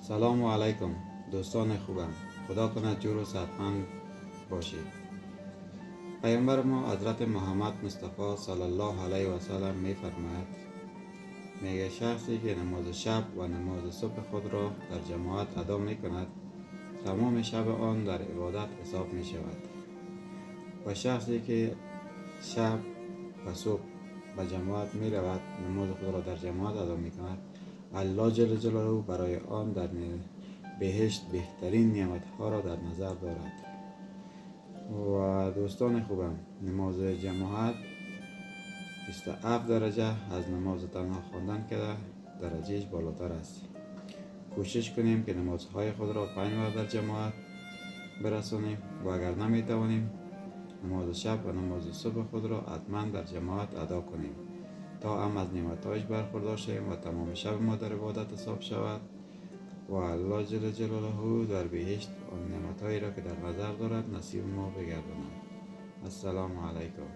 سلام علیکم دوستان خوبم. خدا کند جور و صحتمند باشید. پیامبر ما حضرت محمد مصطفی صلی الله علیه و سلم می فرماید میگه شخصی که نماز شب و نماز صبح خود را در جماعت ادا می کند تمام شب آن در عبادت حساب می شود و شخصی که شب و صبح به جماعت می رود نماز خود را در جماعت ادا می کند الله جل جلاله برای آن در بهشت بهترین نعمتها را در نظر دارد. و دوستان خوبم، نماز جماعت 27 درجه از نماز تنها خواندن که درجهش بالاتر است. کوشش کنیم که نمازهای خود را 5 وقت در جماعت برسانیم و اگر نمیتوانیم نماز شب و نماز صبح خود را حتما در جماعت ادا کنیم تا هم از نعمتهایش برخوردار شویم و تمام شب ما در عبادت حساب شود و الله جل جلاله در بهشت آن نعمتهایی را که در نظر دارد نصیب ما بگرداند. السلام علیکم.